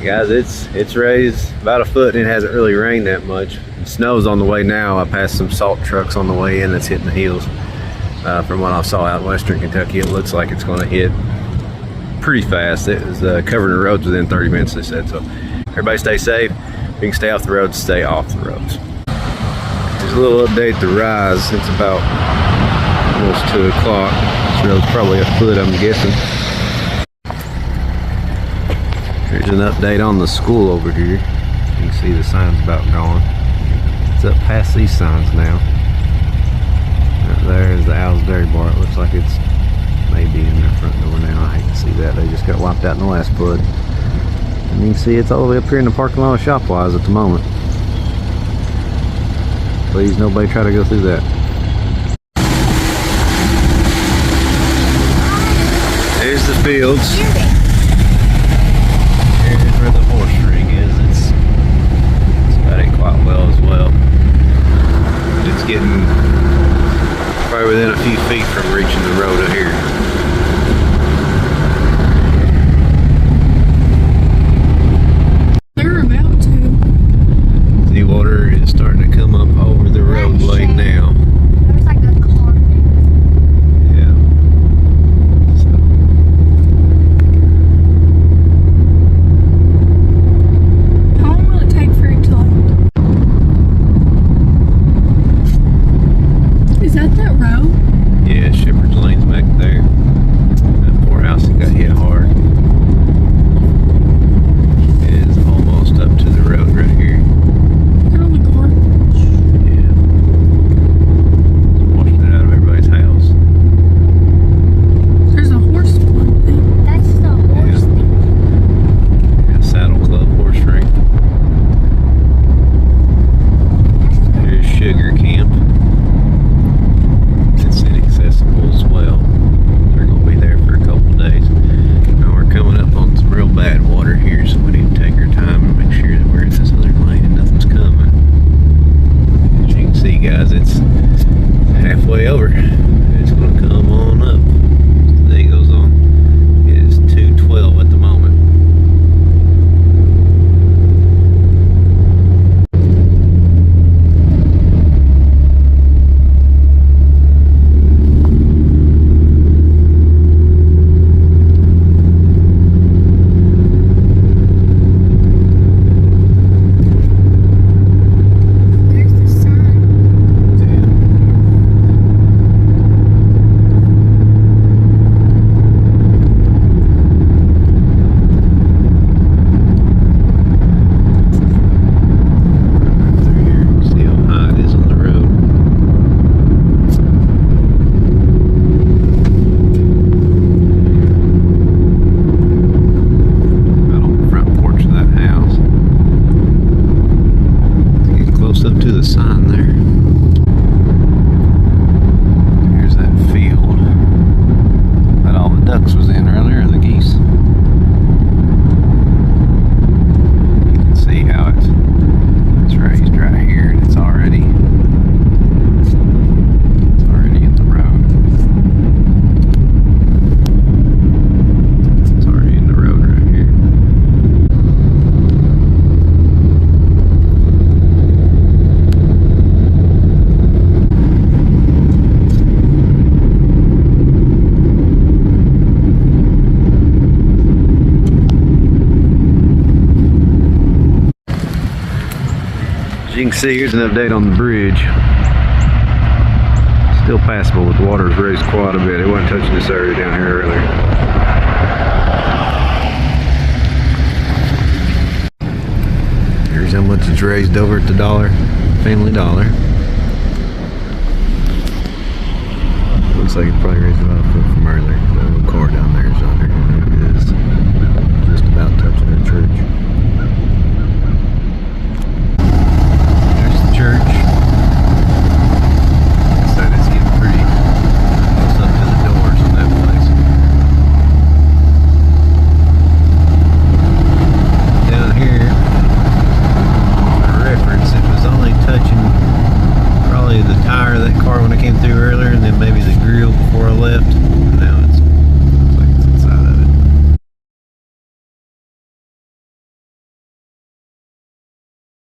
Guys, it's raised about a foot and it hasn't really rained that much. The snow's on the way now. I passed some salt trucks on the way in that's hitting the hills. From what I saw out in western Kentucky, it looks like it's going to hit pretty fast. It was covering the roads within 30 minutes, they said. So everybody stay safe. If you can stay off the roads, stay off the roads. There's a little update to Rise. It's about almost 2 o'clock. This road's probably a foot, I'm guessing. Here's an update on the school over here. You can see the sign's about gone. It's up past these signs now. Right there is the Owl's Dairy Bar. It looks like it's maybe in their front door now. I hate to see that. They just got wiped out in the last flood. And you can see it's all the way up here in the parking lot of Shopwise at the moment. Please, nobody try to go through that. There's the fields. Here's where the horse ring is. It's got it quite well as well. It's getting probably within a few feet from reaching the road up here. They're about to. The water is starting to come up over the roadway now. There's like a car. Yeah. So. How long will it take for it to Is that road? Yeah, Shepherd's Lane's back there. That poor house that got hit hard. It is almost up to the road right here. They're on the car. Yeah. It's washing it out of everybody's house. There's a horse one thing. That's the horse thing. Yeah, Saddle Club horse ring. There's Sugar Camp. It's inaccessible as well. They're going to be there for a couple days. Now we're coming up on some real bad water here, so we need to take our time and make sure that we're in this other lane and nothing's coming. As you can see, guys, it's halfway over. It's going to come on up. The day goes on. It is 2:12 at the moment. There's the sign. See how high it is on the road. Out on the front porch of that house. Getting close up to the sign there. Here's that field that all the ducks was in earlier, the geese. You can see how it's raised right here, and it's already in the road. It's already in the road right here. As you can see, here's an update on the bridge. Still passable, but the water's raised quite a bit. It wasn't touching this area down here earlier. Here's how much it's raised over at the Family Dollar.